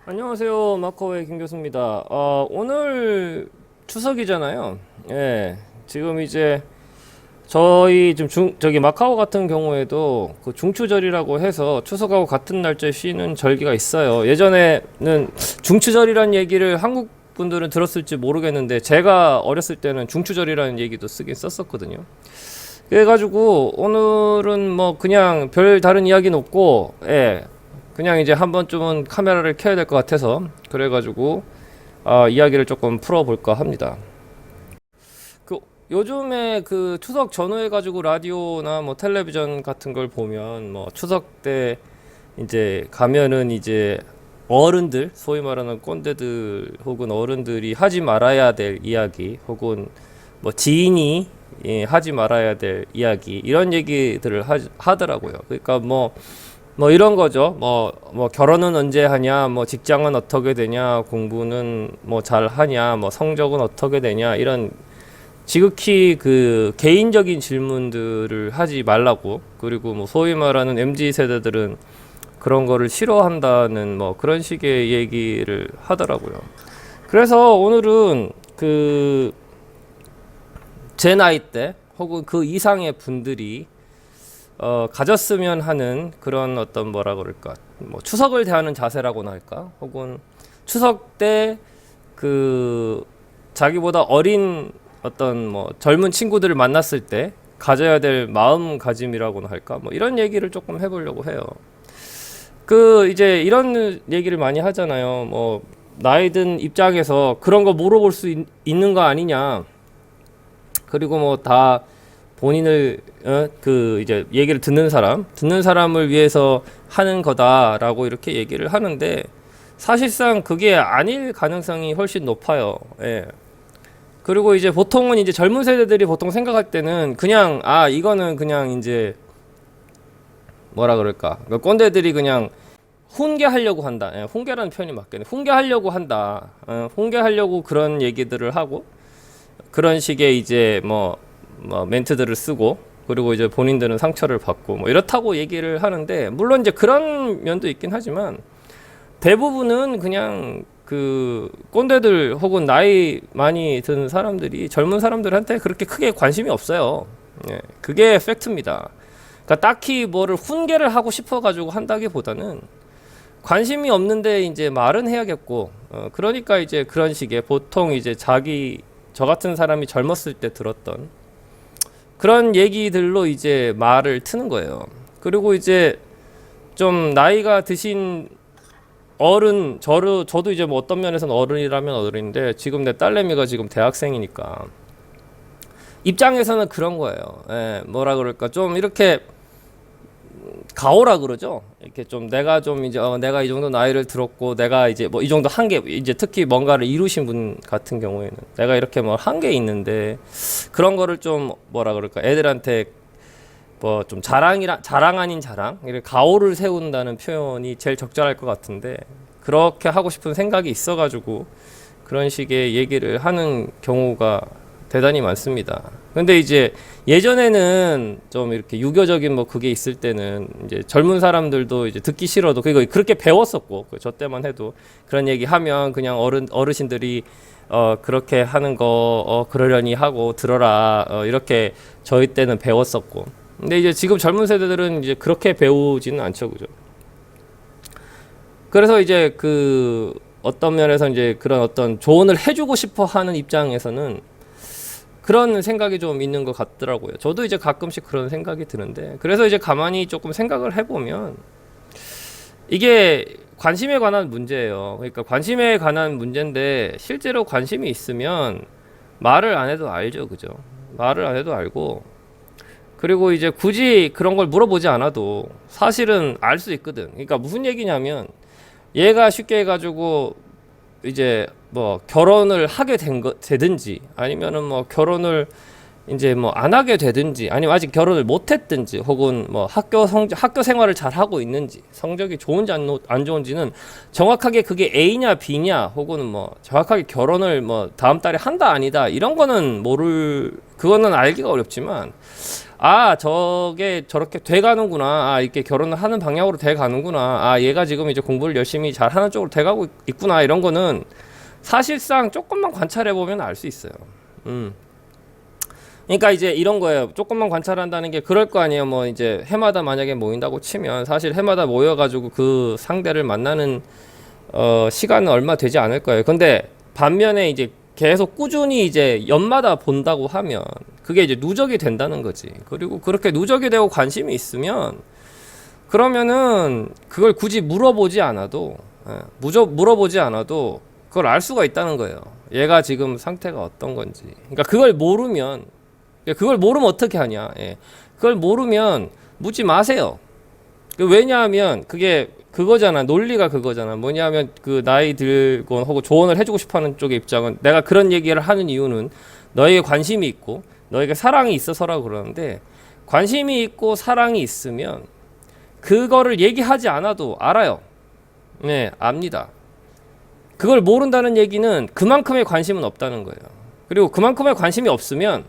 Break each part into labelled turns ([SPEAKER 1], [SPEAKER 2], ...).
[SPEAKER 1] 안녕하세요. 마커웨이 김 교수입니다. 오늘 추석이잖아요. 예. 지금 이제 저희 저기 마카오 같은 경우에도 그 중추절이라고 해서 추석하고 같은 날짜에 쉬는 절기가 있어요. 예전에는 중추절이란 얘기를 한국 분들은 들었을지 모르겠는데 제가 어렸을 때는 중추절이라는 얘기도 쓰긴 썼었거든요. 그래가지고 오늘은 뭐 그냥 별 다른 이야기는 없고, 예. 그냥 이제 한 번쯤은 카메라를 켜야 될 것 같아서 그래가지고 이야기를 조금 풀어볼까 합니다. 그 요즘에 그 추석 전후해 가지고 라디오나 뭐 텔레비전 같은 걸 보면 뭐 추석 때 이제 가면은 이제 어른들, 소위 말하는 꼰대들 혹은 어른들이 하지 말아야 될 이야기 혹은 뭐 지인이 하지 말아야 될 이야기 이런 얘기들을 하더라고요. 그러니까 뭐 이런 거죠. 뭐 결혼은 언제 하냐, 뭐 직장은 어떻게 되냐, 공부는 뭐 잘 하냐, 뭐 성적은 어떻게 되냐, 이런 지극히 그 개인적인 질문들을 하지 말라고. 그리고 뭐 소위 말하는 MZ 세대들은 그런 거를 싫어한다는 뭐 그런 식의 얘기를 하더라고요. 그래서 오늘은 그 제 나이 때 혹은 그 이상의 분들이 가졌으면 하는 그런 어떤 뭐라 그럴까, 뭐 추석을 대하는 자세라고나 할까, 혹은 추석 때 그 자기보다 어린 어떤 뭐 젊은 친구들을 만났을 때 가져야 될 마음가짐이라고나 할까, 뭐 이런 얘기를 조금 해보려고 해요. 그 이제 이런 얘기를 많이 하잖아요. 뭐 나이 든 입장에서 그런 거 물어볼 수 있는 거 아니냐. 그리고 뭐 다 본인을 그 이제 얘기를 듣는 사람을 위해서 하는 거다라고 이렇게 얘기를 하는데 사실상 그게 아닐 가능성이 훨씬 높아요. 예. 그리고 이제 보통은 이제 젊은 세대들이 보통 생각할 때는 그냥 이거는 그냥 이제 뭐라 그럴까, 그 꼰대들이 그냥 훈계하려고 한다. 예, 훈계라는 표현이 맞겠네. 훈계하려고 한다. 훈계하려고 그런 얘기들을 하고 그런 식의 이제 뭐 멘트들을 쓰고, 그리고 이제 본인들은 상처를 받고 뭐 이렇다고 얘기를 하는데, 물론 이제 그런 면도 있긴 하지만 대부분은 그냥 그 꼰대들 혹은 나이 많이 든 사람들이 젊은 사람들한테 그렇게 크게 관심이 없어요. 예, 그게 팩트입니다. 그러니까 딱히 뭐를 훈계를 하고 싶어 가지고 한다기보다는 관심이 없는데 이제 말은 해야겠고, 그러니까 이제 그런 식의 보통 이제 저 같은 사람이 젊었을 때 들었던 그런 얘기들로 이제 말을 트는 거예요. 그리고 이제 좀 나이가 드신 어른, 저도 이제 뭐 어떤 면에서는 어른이라면 어른인데, 지금 내 딸내미가 지금 대학생이니까 입장에서는 그런 거예요. 예, 뭐라 그럴까, 좀 이렇게 가오라 그러죠. 이렇게 좀 내가 좀 이제 내가 이 정도 나이를 들었고 내가 이제 뭐 이 정도 한계, 이제 특히 뭔가를 이루신 분 같은 경우에는 내가 이렇게 뭐 한계 있는데 그런 거를 좀 뭐라 그럴까, 애들한테 뭐 좀 자랑 아닌 자랑, 이렇게 가오를 세운다는 표현이 제일 적절할 것 같은데, 그렇게 하고 싶은 생각이 있어가지고 그런 식의 얘기를 하는 경우가 대단히 많습니다. 근데 이제 예전에는 좀 이렇게 유교적인 뭐 그게 있을 때는 이제 젊은 사람들도 이제 듣기 싫어도 그렇게 배웠었고, 저 때만 해도 그런 얘기 하면 그냥 어르신들이 그렇게 하는 거 그러려니 하고 들어라, 이렇게 저희 때는 배웠었고. 근데 이제 지금 젊은 세대들은 이제 그렇게 배우지는 않죠, 그죠? 그래서 이제 그 어떤 면에서 이제 그런 어떤 조언을 해주고 싶어 하는 입장에서는 그런 생각이 좀 있는 것 같더라고요. 저도 이제 가끔씩 그런 생각이 드는데, 그래서 이제 가만히 조금 생각을 해보면 이게 관심에 관한 문제예요. 그러니까 관심에 관한 문제인데 실제로 관심이 있으면 말을 안 해도 알죠, 그죠? 말을 안 해도 알고, 그리고 이제 굳이 그런 걸 물어보지 않아도 사실은 알 수 있거든. 그러니까 무슨 얘기냐면, 얘가 쉽게 해가지고 이제 뭐 결혼을 하게 되든지, 아니면은 뭐 결혼을 이제 뭐 안 하게 되든지, 아니면 아직 결혼을 못 했든지, 혹은 뭐 학교 생활을 잘 하고 있는지, 성적이 좋은지 안 좋은지는 정확하게 그게 A냐 B냐, 혹은 뭐 정확하게 결혼을 뭐 다음 달에 한다 아니다, 이런 거는 모를 그거는 알기가 어렵지만 아 저게 저렇게 돼가는구나, 아 이렇게 결혼을 하는 방향으로 돼가는구나, 아 얘가 지금 이제 공부를 열심히 잘하는 쪽으로 돼가고 있구나, 이런 거는 사실상 조금만 관찰해 보면 알 수 있어요. 그러니까 이제 이런 거예요. 조금만 관찰한다는 게 그럴 거 아니에요. 뭐 이제 해마다 만약에 모인다고 치면 사실 해마다 모여가지고 그 상대를 만나는 시간은 얼마 되지 않을 거예요. 근데 반면에 이제 계속 꾸준히 이제 연마다 본다고 하면 그게 이제 누적이 된다는 거지. 그리고 그렇게 누적이 되고 관심이 있으면 그러면은 그걸 굳이 물어보지 않아도, 물어보지 않아도 그걸 알 수가 있다는 거예요. 얘가 지금 상태가 어떤 건지. 그러니까 그걸 모르면 어떻게 하냐. 예. 그걸 모르면 묻지 마세요. 왜냐하면 그게 그거잖아. 논리가 그거잖아. 뭐냐면 그 나이 들고 혹은 조언을 해주고 싶어하는 쪽의 입장은 내가 그런 얘기를 하는 이유는 너에게 관심이 있고 너에게 사랑이 있어서라고 그러는데, 관심이 있고 사랑이 있으면 그거를 얘기하지 않아도 알아요. 네, 압니다. 그걸 모른다는 얘기는 그만큼의 관심은 없다는 거예요. 그리고 그만큼의 관심이 없으면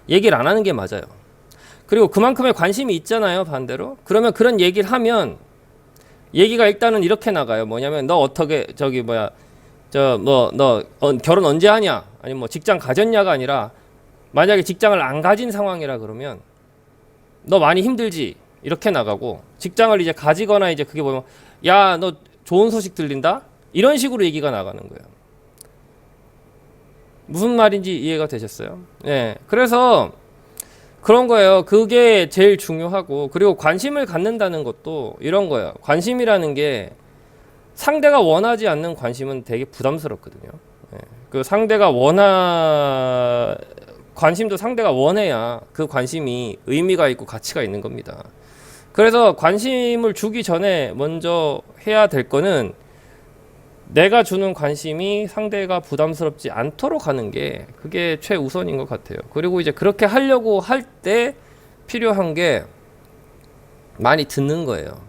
[SPEAKER 1] 얘기를 안 하는 게 맞아요. 그리고 그만큼의 관심이 있잖아요, 반대로. 그러면 그런 얘기를 하면 얘기가 일단은 이렇게 나가요. 뭐냐면 너 어떻게 저기 뭐야 너 결혼 언제 하냐, 아니면 뭐 직장 가졌냐가 아니라, 만약에 직장을 안 가진 상황이라 그러면 너 많이 힘들지, 이렇게 나가고, 직장을 이제 가지거나 이제 그게 뭐면 야 너 좋은 소식 들린다, 이런 식으로 얘기가 나가는 거예요. 무슨 말인지 이해가 되셨어요? 네, 그래서 그런 거예요. 그게 제일 중요하고, 그리고 관심을 갖는다는 것도 이런 거예요. 관심이라는 게 상대가 원하지 않는 관심은 되게 부담스럽거든요. 예. 그 상대가 관심도 상대가 원해야 그 관심이 의미가 있고 가치가 있는 겁니다. 그래서 관심을 주기 전에 먼저 해야 될 거는 내가 주는 관심이 상대가 부담스럽지 않도록 하는 게 그게 최우선인 것 같아요. 그리고 이제 그렇게 하려고 할 때 필요한 게 많이 듣는 거예요.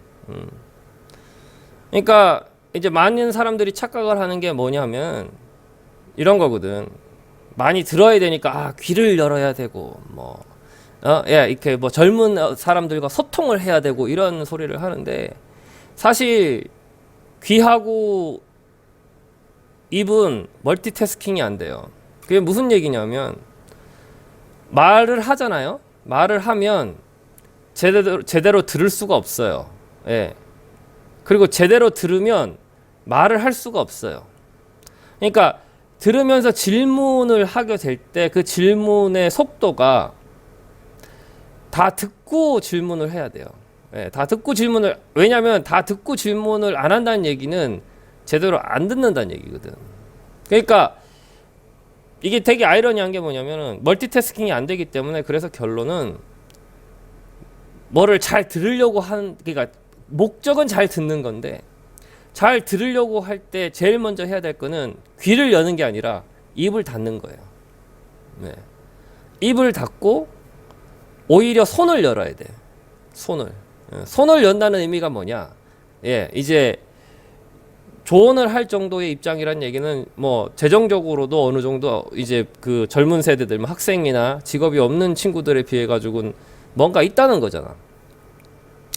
[SPEAKER 1] 그러니까 이제 많은 사람들이 착각을 하는 게 뭐냐면 이런 거거든. 많이 들어야 되니까 귀를 열어야 되고 이렇게 뭐 젊은 사람들과 소통을 해야 되고 이런 소리를 하는데, 사실 귀하고 입은 멀티태스킹이 안 돼요. 그게 무슨 얘기냐면, 말을 하잖아요. 말을 하면 제대로 들을 수가 없어요. 예. 그리고 제대로 들으면 말을 할 수가 없어요. 그러니까 들으면서 질문을 하게 될 때 그 질문의 속도가 다 듣고 질문을 해야 돼요. 예, 다 듣고 질문을, 왜냐하면 다 듣고 질문을 안 한다는 얘기는 제대로 안 듣는다는 얘기거든. 그러니까 이게 되게 아이러니한 게 뭐냐면은 멀티태스킹이 안 되기 때문에, 그래서 결론은 뭐를 잘 들으려고 그러니까 목적은 잘 듣는 건데, 잘 들으려고 할 때 제일 먼저 해야 될 거는 귀를 여는 게 아니라 입을 닫는 거예요. 네. 입을 닫고 오히려 손을 열어야 돼. 손을 연다는 의미가 뭐냐? 예, 이제 조언을 할 정도의 입장이란 얘기는 뭐 재정적으로도 어느 정도 이제 그 젊은 세대들, 뭐 학생이나 직업이 없는 친구들에 비해 가지고는 뭔가 있다는 거잖아.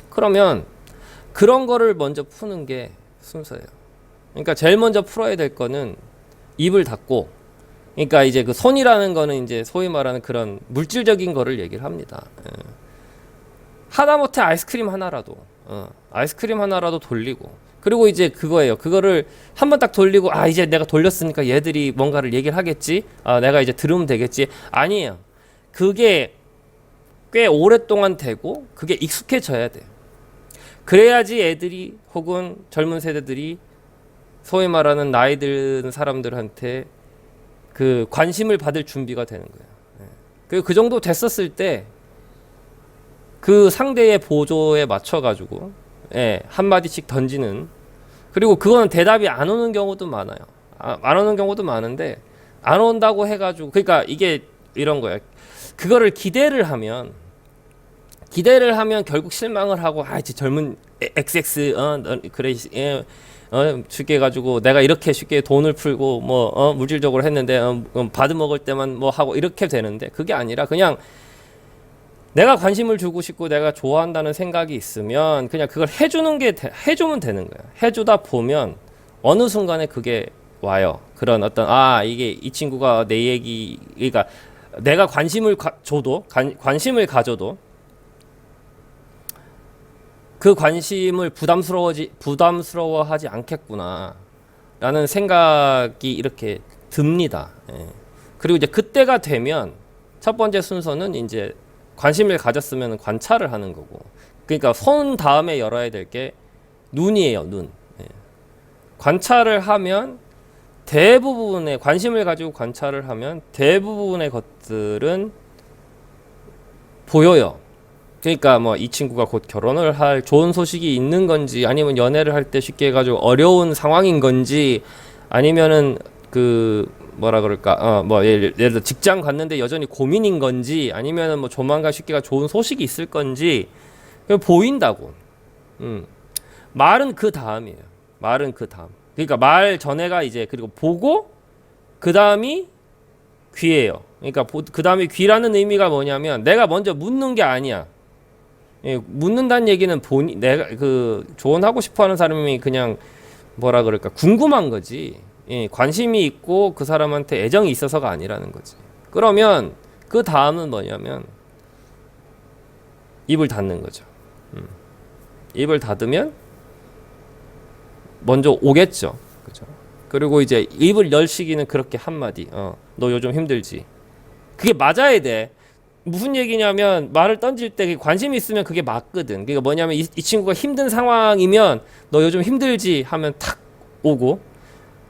[SPEAKER 1] 그러면 그런 거를 먼저 푸는 게 순서예요. 그러니까 제일 먼저 풀어야 될 거는 입을 닫고, 그러니까 이제 그 손이라는 거는 이제 소위 말하는 그런 물질적인 거를 얘기를 합니다. 하다못해 아이스크림 하나라도 돌리고, 그리고 이제 그거예요. 그거를 한번 딱 돌리고, 이제 내가 돌렸으니까 얘들이 뭔가를 얘기를 하겠지, 내가 이제 들으면 되겠지. 아니에요. 그게 꽤 오랫동안 되고 그게 익숙해져야 돼. 그래야지 애들이 혹은 젊은 세대들이 소위 말하는 나이 든 사람들한테 그 관심을 받을 준비가 되는 거예요. 그 정도 됐었을 때 그 상대의 보조에 맞춰가지고 한마디씩 던지는, 그리고 그거는 대답이 안 오는 경우도 많아요. 안 오는 경우도 많은데, 안 온다고 해가지고, 그러니까 이게 이런 거예요. 그거를 기대를 하면 결국 실망을 하고, 이제 젊은 XX 그래 쉽게 해가지고 내가 이렇게 쉽게 돈을 풀고 뭐 물질적으로 했는데 받아먹을 때만 뭐 하고 이렇게 되는데 그게 아니라 그냥 내가 관심을 주고 싶고 내가 좋아한다는 생각이 있으면 그냥 그걸 해주면 되는 거야. 해주다 보면 어느 순간에 그게 와요. 그런 어떤 이게 이 친구가 내 얘기 그러니까 내가 관심을 관심을 가져도 그 관심을 부담스러워하지 않겠구나 라는 생각이 이렇게 듭니다. 예. 그리고 이제 그때가 되면 첫 번째 순서는 이제 관심을 가졌으면 관찰을 하는 거고, 그러니까 손 다음에 열어야 될 게 눈이에요. 눈. 예. 관찰을 하면 대부분의 관심을 가지고 관찰을 하면 대부분의 것들은 보여요. 그러니까 뭐 이 친구가 곧 결혼을 할 좋은 소식이 있는 건지, 아니면 연애를 할 때 쉽게 해가지고 어려운 상황인 건지, 아니면은 그 뭐라 그럴까 뭐 예를 들어 직장 갔는데 여전히 고민인 건지, 아니면은 뭐 조만간 쉽게가 좋은 소식이 있을 건지 보인다고. 말은 그 다음이에요. 말은 그 다음. 그러니까 말 전에가 이제 그리고 보고 그 다음이 귀예요. 그러니까 그 다음에 귀라는 의미가 뭐냐면 내가 먼저 묻는 게 아니야. 예, 묻는다는 얘기는 내가 그 조언하고 싶어하는 사람이 그냥 뭐라 그럴까 궁금한 거지. 예, 관심이 있고 그 사람한테 애정이 있어서가 아니라는 거지. 그러면 그 다음은 뭐냐면 입을 닫는 거죠. 입을 닫으면 먼저 오겠죠. 그죠? 그리고 이제 입을 열 시기는 그렇게 한마디. 너 요즘 힘들지. 그게 맞아야 돼. 무슨 얘기냐면 말을 던질 때 관심이 있으면 그게 맞거든. 그러니까 뭐냐면 이 친구가 힘든 상황이면 너 요즘 힘들지 하면 탁 오고,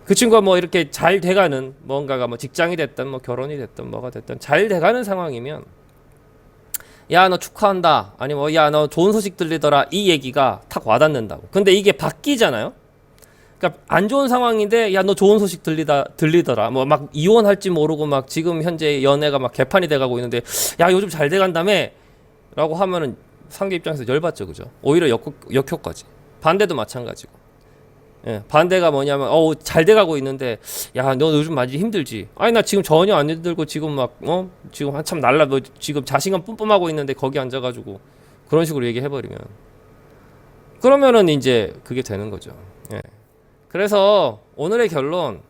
[SPEAKER 1] 그 친구가 뭐 이렇게 잘 돼가는 뭔가가 뭐 직장이 됐든 뭐 결혼이 됐든 뭐가 됐든 잘 돼가는 상황이면 야 너 축하한다, 아니면 야 너 좋은 소식 들리더라, 이 얘기가 탁 와닿는다고. 근데 이게 바뀌잖아요. 그러니까 안 좋은 상황인데 야 너 좋은 소식 들리더라, 뭐 막 이혼할지 모르고 막 지금 현재 연애가 막 개판이 돼가고 있는데 야 요즘 잘 돼간다며 라고 하면은 상대 입장에서 열받죠. 그죠? 오히려 역효과지. 반대도 마찬가지고. 예, 반대가 뭐냐면 잘 돼가고 있는데 야 너 요즘 많이 힘들지. 아니 나 지금 전혀 안 힘들고 지금 막 지금 한참 날라 너 지금 자신감 뿜뿜하고 있는데 거기 앉아가지고 그런 식으로 얘기해버리면 그러면은 이제 그게 되는 거죠. 예. 그래서 오늘의 결론,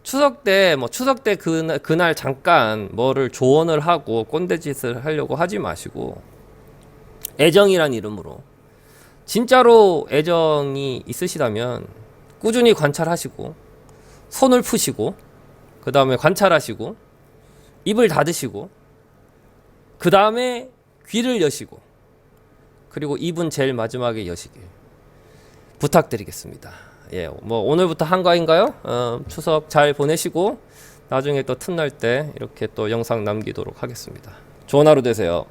[SPEAKER 1] 추석 때 그날 잠깐 뭐를 조언을 하고 꼰대짓을 하려고 하지 마시고 애정이란 이름으로 진짜로 애정이 있으시다면 꾸준히 관찰하시고 손을 푸시고 그 다음에 관찰하시고 입을 닫으시고 그 다음에 귀를 여시고 그리고 입은 제일 마지막에 여시길 부탁드리겠습니다. 예, 뭐 오늘부터 한가인가요? 추석 잘 보내시고 나중에 또 틈날 때 이렇게 또 영상 남기도록 하겠습니다. 좋은 하루 되세요.